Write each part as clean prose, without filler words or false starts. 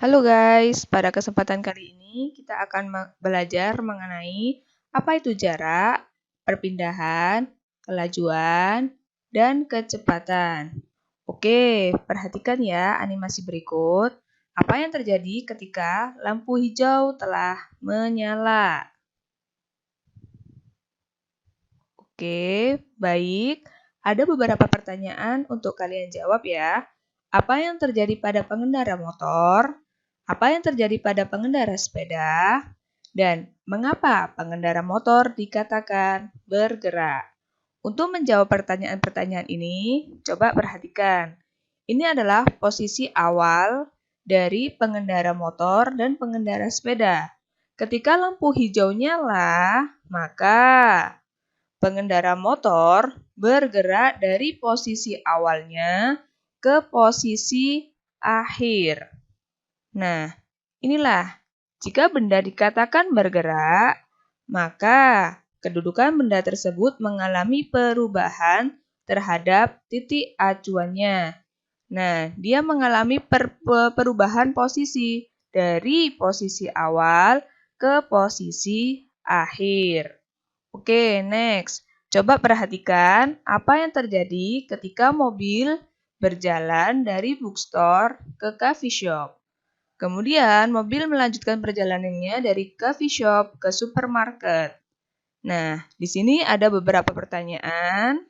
Halo guys, pada kesempatan kali ini kita akan belajar mengenai apa itu jarak, perpindahan, kelajuan, dan kecepatan. Oke, perhatikan ya animasi berikut. Apa yang terjadi ketika lampu hijau telah menyala? Oke, baik. Ada beberapa pertanyaan untuk kalian jawab ya. Apa yang terjadi pada pengendara motor? Apa yang terjadi pada pengendara sepeda? Dan mengapa pengendara motor dikatakan bergerak? Untuk menjawab pertanyaan-pertanyaan ini, coba perhatikan. Ini adalah posisi awal dari pengendara motor dan pengendara sepeda. Ketika lampu hijau nyala, maka pengendara motor bergerak dari posisi awalnya ke posisi akhir. Nah, inilah jika benda dikatakan bergerak, maka kedudukan benda tersebut mengalami perubahan terhadap titik acuannya. Nah, dia mengalami perubahan posisi dari posisi awal ke posisi akhir. Oke, next. Coba perhatikan apa yang terjadi ketika mobil berjalan dari bookstore ke coffee shop. Kemudian, mobil melanjutkan perjalanannya dari coffee shop ke supermarket. Nah, di sini ada beberapa pertanyaan.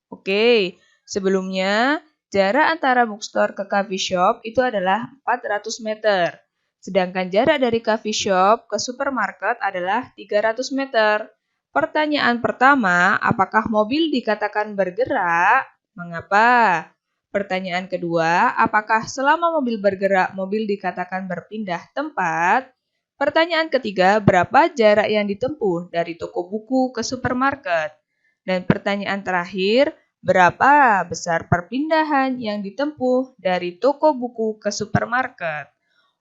Oke, sebelumnya jarak antara bookstore ke coffee shop itu adalah 400 meter. Sedangkan jarak dari coffee shop ke supermarket adalah 300 meter. Pertanyaan pertama, apakah mobil dikatakan bergerak? Mengapa? Pertanyaan kedua, apakah selama mobil bergerak, mobil dikatakan berpindah tempat? Pertanyaan ketiga, berapa jarak yang ditempuh dari toko buku ke supermarket? Dan pertanyaan terakhir, berapa besar perpindahan yang ditempuh dari toko buku ke supermarket?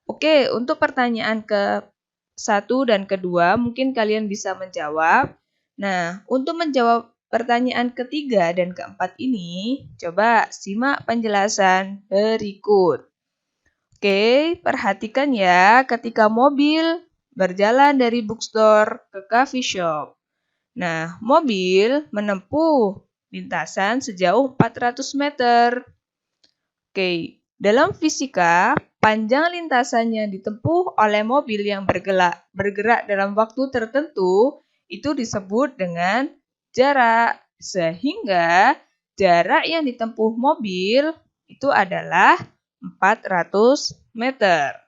Oke, untuk pertanyaan ke-1 dan kedua, mungkin kalian bisa menjawab. Nah, untuk menjawab pertanyaan ketiga dan keempat ini, coba simak penjelasan berikut. Oke, perhatikan ya ketika mobil berjalan dari bookstore ke coffee shop. Nah, mobil menempuh lintasan sejauh 400 meter. Oke, dalam fisika, panjang lintasan yang ditempuh oleh mobil yang bergerak dalam waktu tertentu itu disebut dengan jarak. Sehingga jarak yang ditempuh mobil itu adalah 400 meter.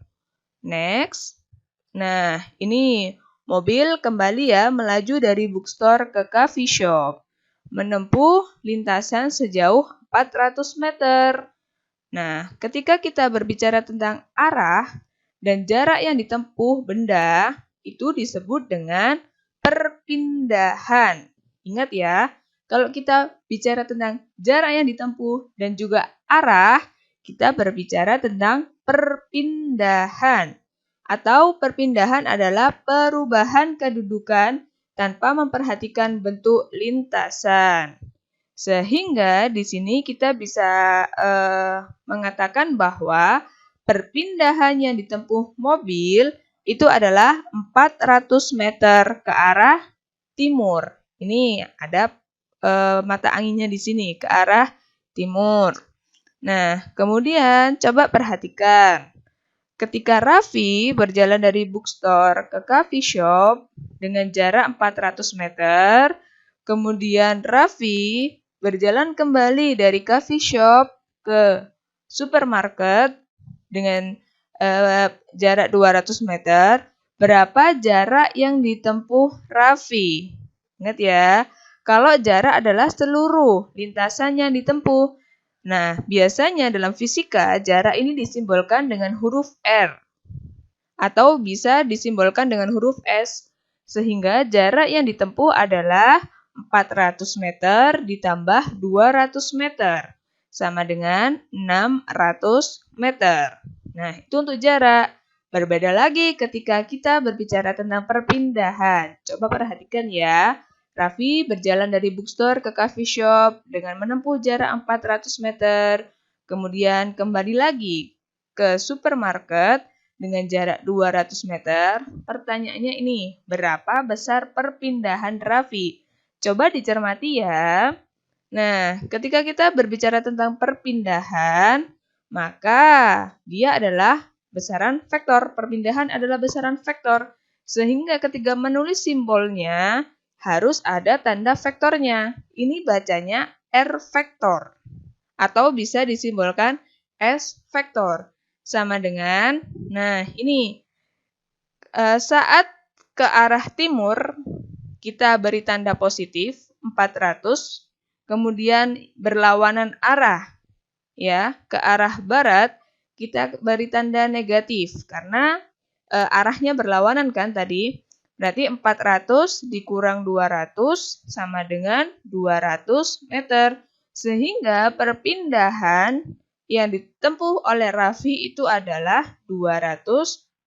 Next. Nah, ini mobil kembali ya melaju dari bookstore ke coffee shop. Menempuh lintasan sejauh 400 meter. Nah, ketika kita berbicara tentang arah dan jarak yang ditempuh benda, itu disebut dengan perpindahan. Ingat ya, kalau kita bicara tentang jarak yang ditempuh dan juga arah, kita berbicara tentang perpindahan. Atau perpindahan adalah perubahan kedudukan tanpa memperhatikan bentuk lintasan. Sehingga di sini kita bisa mengatakan bahwa perpindahan yang ditempuh mobil itu adalah 400 meter ke arah timur. Ini ada mata anginnya di sini ke arah timur. Nah, kemudian coba perhatikan. Ketika Raffi berjalan dari bookstore ke coffee shop dengan jarak 400 meter, kemudian Raffi berjalan kembali dari coffee shop ke supermarket dengan jarak 200 meter, berapa jarak yang ditempuh Raffi? Ingat ya, kalau jarak adalah seluruh lintasan yang ditempuh. Nah, biasanya dalam fisika, jarak ini disimbolkan dengan huruf R atau bisa disimbolkan dengan huruf S, sehingga jarak yang ditempuh adalah 400 meter ditambah 200 meter, sama dengan 600 meter. Nah, itu untuk jarak. Berbeda lagi ketika kita berbicara tentang perpindahan. Coba perhatikan ya. Raffi berjalan dari bookstore ke coffee shop dengan menempuh jarak 400 meter, kemudian kembali lagi ke supermarket dengan jarak 200 meter. Pertanyaannya ini, berapa besar perpindahan Raffi? Coba dicermati ya. Nah, ketika kita berbicara tentang perpindahan, maka dia adalah besaran vektor. Perpindahan adalah besaran vektor. Sehingga ketika menulis simbolnya, harus ada tanda vektornya. Ini bacanya R vektor. Atau bisa disimbolkan S vektor. Sama dengan, nah ini, saat ke arah timur, kita beri tanda positif, 400. Kemudian berlawanan arah, ya, ke arah barat, kita beri tanda negatif. Karena arahnya berlawanan kan tadi. Berarti 400 dikurang 200 sama dengan 200 meter. Sehingga perpindahan yang ditempuh oleh Raffi itu adalah 200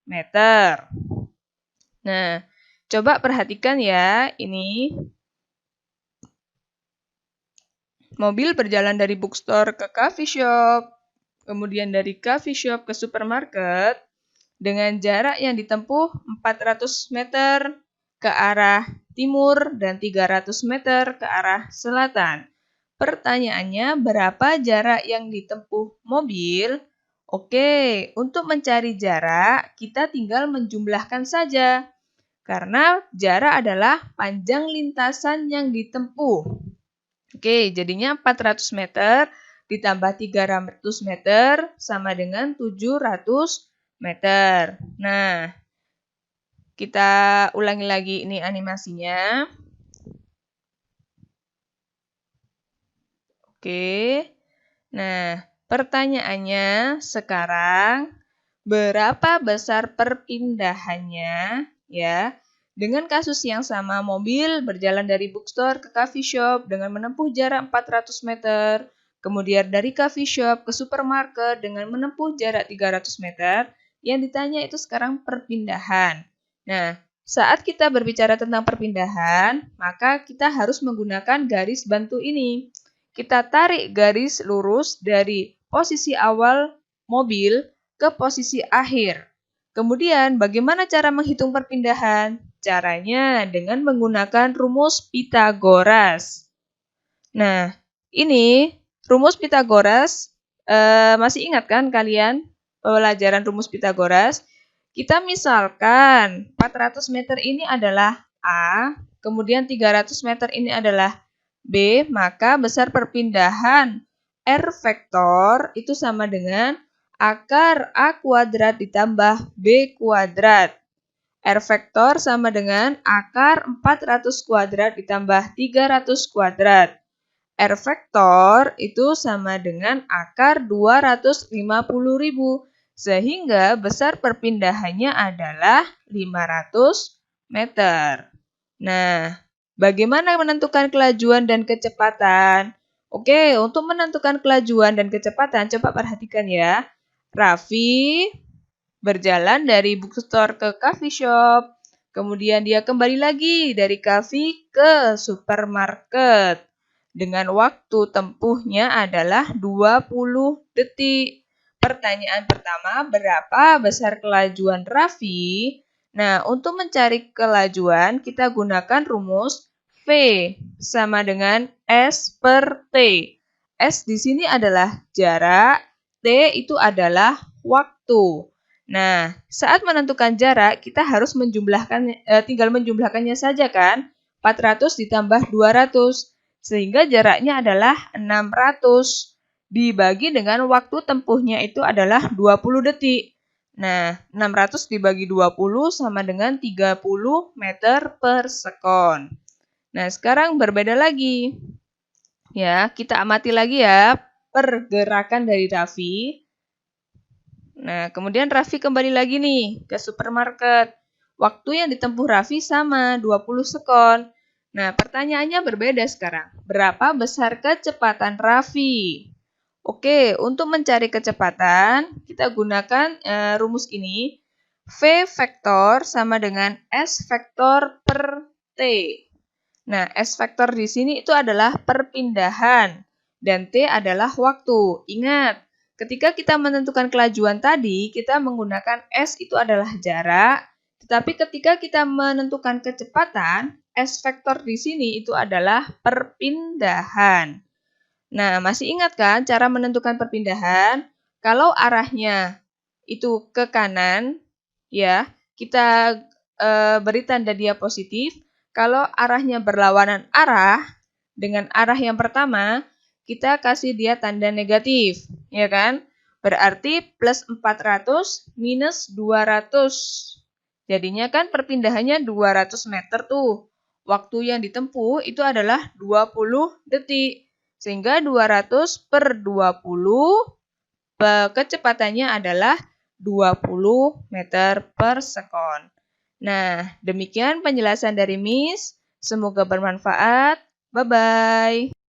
meter. Nah, coba perhatikan ya, ini mobil berjalan dari bookstore ke coffee shop, kemudian dari coffee shop ke supermarket, dengan jarak yang ditempuh 400 meter ke arah timur dan 300 meter ke arah selatan. Pertanyaannya, berapa jarak yang ditempuh mobil? Oke, untuk mencari jarak, kita tinggal menjumlahkan saja. Karena jarak adalah panjang lintasan yang ditempuh. Oke, jadinya 400 meter ditambah 300 meter sama dengan 700 meter. Nah, kita ulangi lagi ini animasinya. Oke. Nah, pertanyaannya sekarang, berapa besar perpindahannya ya? Dengan kasus yang sama, mobil berjalan dari bookstore ke coffee shop dengan menempuh jarak 400 meter, kemudian dari coffee shop ke supermarket dengan menempuh jarak 300 meter, yang ditanya itu sekarang perpindahan. Nah, saat kita berbicara tentang perpindahan, maka kita harus menggunakan garis bantu ini. Kita tarik garis lurus dari posisi awal mobil ke posisi akhir. Kemudian, bagaimana cara menghitung perpindahan? Caranya dengan menggunakan rumus Pythagoras. Nah, ini rumus Pythagoras, masih ingat kan kalian pelajaran rumus Pythagoras? Kita misalkan 400 meter ini adalah A, kemudian 300 meter ini adalah B, maka besar perpindahan R vektor itu sama dengan akar A kuadrat ditambah B kuadrat. R vektor sama dengan akar 400 kuadrat ditambah 300 kuadrat. R vektor itu sama dengan akar 250.000. Sehingga besar perpindahannya adalah 500 meter. Nah, bagaimana menentukan kelajuan dan kecepatan? Oke, untuk menentukan kelajuan dan kecepatan, coba perhatikan ya. Raffi berjalan dari bookstore ke coffee shop. Kemudian dia kembali lagi dari coffee ke supermarket. Dengan waktu tempuhnya adalah 20 detik. Pertanyaan pertama, berapa besar kelajuan Raffi? Nah, untuk mencari kelajuan, kita gunakan rumus V sama dengan S per T. S di sini adalah jarak, T itu adalah waktu. Nah, saat menentukan jarak, kita harus tinggal menjumlahkannya saja kan? 400 ditambah 200, sehingga jaraknya adalah 600. Dibagi dengan waktu tempuhnya itu adalah 20 detik. Nah, 600 dibagi 20 sama dengan 30 meter per sekon. Nah, sekarang berbeda lagi. Ya, kita amati lagi ya pergerakan dari Raffi. Nah, kemudian Raffi kembali lagi nih ke supermarket. Waktu yang ditempuh Raffi sama, 20 sekon. Nah, pertanyaannya berbeda sekarang. Berapa besar kecepatan Raffi? Oke, untuk mencari kecepatan, kita gunakan rumus ini. V vektor sama dengan S vektor per T. Nah, S vektor di sini itu adalah perpindahan. Dan T adalah waktu. Ingat, ketika kita menentukan kelajuan tadi, kita menggunakan S itu adalah jarak, tetapi ketika kita menentukan kecepatan, S vektor di sini itu adalah perpindahan. Nah, masih ingat kan cara menentukan perpindahan? Kalau arahnya itu ke kanan, ya, kita beri tanda dia positif. Kalau arahnya berlawanan arah dengan arah yang pertama, kita kasih dia tanda negatif, ya kan? Berarti plus 400 minus 200. Jadinya kan perpindahannya 200 meter tuh. Waktu yang ditempuh itu adalah 20 detik. Sehingga 200 per 20 kecepatannya adalah 20 meter per sekon. Nah, demikian penjelasan dari Miss. Semoga bermanfaat. Bye-bye.